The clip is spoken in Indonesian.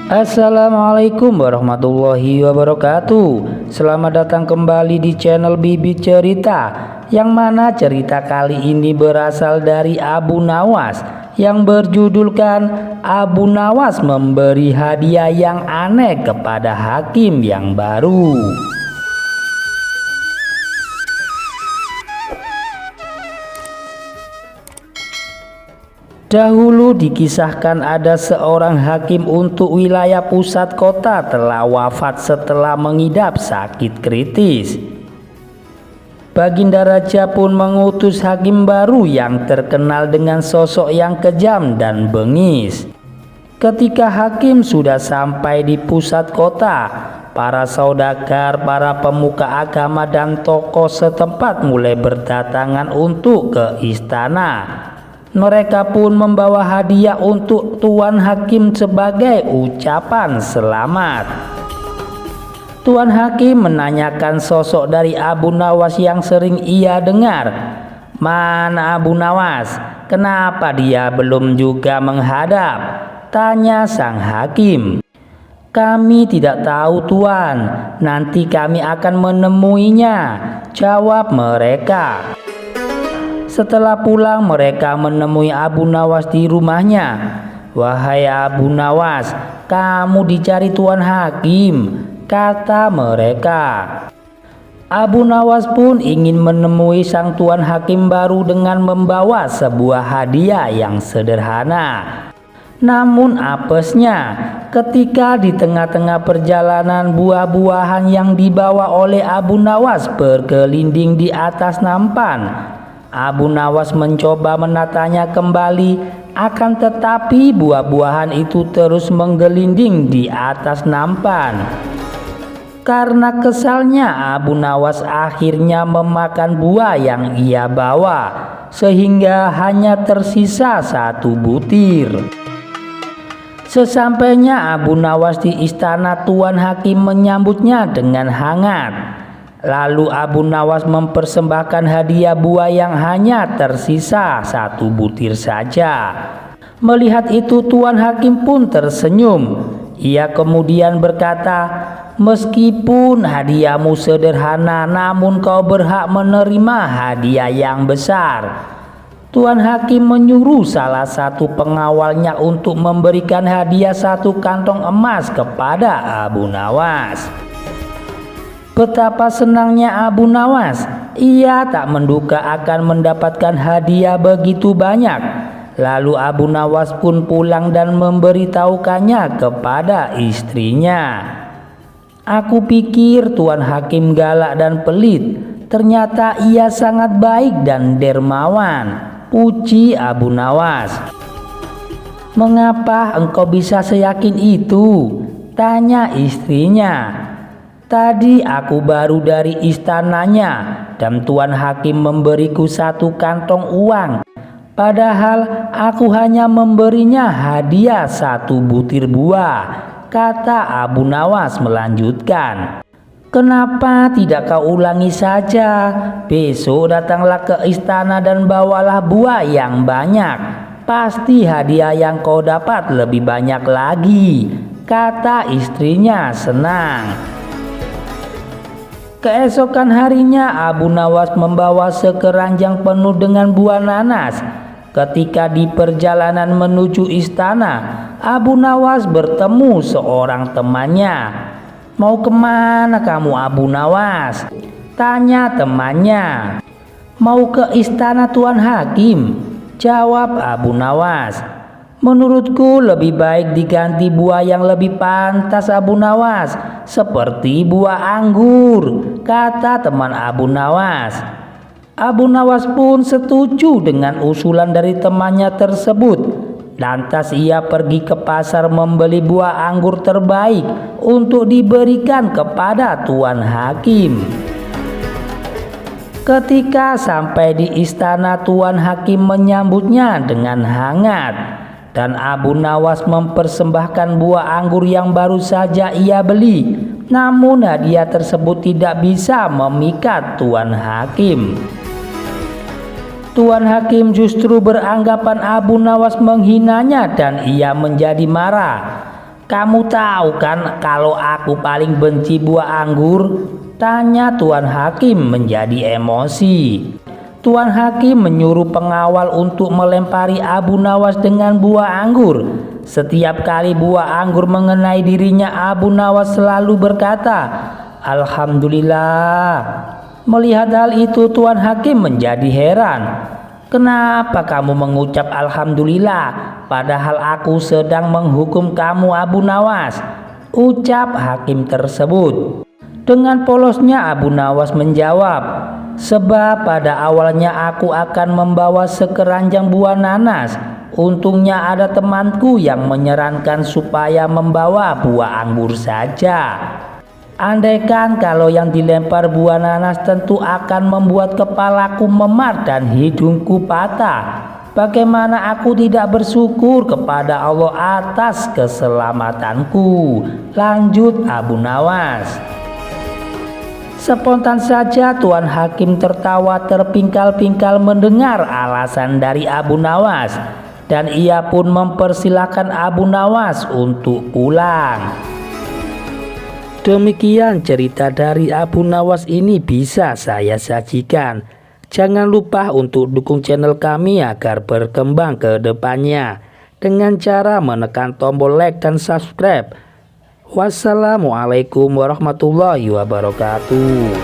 Assalamualaikum warahmatullahi wabarakatuh. Selamat datang kembali di channel Bibi Cerita, yang mana cerita kali ini berasal dari Abu Nawas yang berjudulkan Abu Nawas memberi hadiah yang aneh kepada hakim yang baru. Dahulu dikisahkan ada seorang hakim untuk wilayah pusat kota telah wafat setelah mengidap sakit kritis. Baginda Raja pun mengutus hakim baru yang terkenal dengan sosok yang kejam dan bengis. Ketika hakim sudah sampai di pusat kota, para saudagar, para pemuka agama dan tokoh setempat mulai berdatangan untuk ke istana. Mereka pun membawa hadiah untuk Tuan Hakim sebagai ucapan selamat. Tuan Hakim menanyakan sosok dari Abu Nawas yang sering ia dengar. "Mana Abu Nawas? Kenapa dia belum juga menghadap?" tanya sang hakim. "Kami tidak tahu, Tuan. Nanti kami akan menemuinya," jawab mereka. Setelah pulang, mereka menemui Abu Nawas di rumahnya. "Wahai Abu Nawas, kamu dicari Tuan Hakim," kata mereka. Abu Nawas pun ingin menemui sang Tuan Hakim baru dengan membawa sebuah hadiah yang sederhana. Namun apesnya, ketika di tengah-tengah perjalanan, buah-buahan yang dibawa oleh Abu Nawas bergelinding di atas nampan. Abu Nawas mencoba menatanya kembali, akan tetapi buah-buahan itu terus menggelinding di atas nampan. Karena kesalnya, Abu Nawas akhirnya memakan buah yang ia bawa, sehingga hanya tersisa satu butir. Sesampainya Abu Nawas di istana, Tuan Hakim menyambutnya dengan hangat. Lalu Abu Nawas mempersembahkan hadiah buah yang hanya tersisa satu butir saja. Melihat itu, Tuan Hakim pun tersenyum. Ia kemudian berkata, "Meskipun hadiahmu sederhana, namun kau berhak menerima hadiah yang besar." Tuan Hakim menyuruh salah satu pengawalnya untuk memberikan hadiah satu kantong emas kepada Abu Nawas. Betapa senangnya Abu Nawas, ia tak menduga akan mendapatkan hadiah begitu banyak. Lalu Abu Nawas pun pulang dan memberitahukannya kepada istrinya. "Aku pikir Tuan Hakim galak dan pelit, ternyata ia sangat baik dan dermawan," puji Abu Nawas. "Mengapa engkau bisa seyakin itu?" tanya istrinya. "Tadi aku baru dari istananya dan Tuan Hakim memberiku satu kantong uang. Padahal aku hanya memberinya hadiah satu butir buah," kata Abu Nawas melanjutkan. "Kenapa tidak kau ulangi saja? Besok datanglah ke istana dan bawalah buah yang banyak. Pasti hadiah yang kau dapat lebih banyak lagi," kata istrinya senang. Keesokan harinya Abu Nawas membawa sekeranjang penuh dengan buah nanas. Ketika di perjalanan menuju istana, Abu Nawas bertemu seorang temannya. "Mau kemana kamu, Abu Nawas?" tanya temannya. "Mau ke istana Tuan Hakim," jawab Abu Nawas. "Menurutku lebih baik diganti buah yang lebih pantas, Abu Nawas, seperti buah anggur," kata teman Abu Nawas. Abu Nawas pun setuju dengan usulan dari temannya tersebut. Lantas ia pergi ke pasar membeli buah anggur terbaik untuk diberikan kepada Tuan Hakim. Ketika sampai di istana, Tuan Hakim menyambutnya dengan hangat. Dan Abu Nawas mempersembahkan buah anggur yang baru saja ia beli. Namun hadiah tersebut tidak bisa memikat Tuan Hakim. Tuan Hakim justru beranggapan Abu Nawas menghinanya dan ia menjadi marah. "Kamu tahu kan kalau aku paling benci buah anggur?" tanya Tuan Hakim menjadi emosi. Tuan Hakim menyuruh pengawal untuk melempari Abu Nawas dengan buah anggur. Setiap kali buah anggur mengenai dirinya, Abu Nawas selalu berkata, "Alhamdulillah." Melihat hal itu, Tuan Hakim menjadi heran. "Kenapa kamu mengucap Alhamdulillah, padahal aku sedang menghukum kamu, Abu Nawas?" ucap hakim tersebut. Dengan polosnya Abu Nawas menjawab, "Sebab pada awalnya aku akan membawa sekeranjang buah nanas. Untungnya ada temanku yang menyarankan supaya membawa buah anggur saja. Andaikan kalau yang dilempar buah nanas tentu akan membuat kepalaku memar dan hidungku patah. Bagaimana aku tidak bersyukur kepada Allah atas keselamatanku?" lanjut Abu Nawas. Spontan saja Tuan Hakim tertawa terpingkal-pingkal mendengar alasan dari Abu Nawas, dan ia pun mempersilahkan Abu Nawas untuk pulang. Demikian cerita dari Abu Nawas ini bisa saya sajikan. Jangan lupa untuk dukung channel kami agar berkembang ke depannya dengan cara menekan tombol like dan subscribe. Wassalamualaikum warahmatullahi wabarakatuh.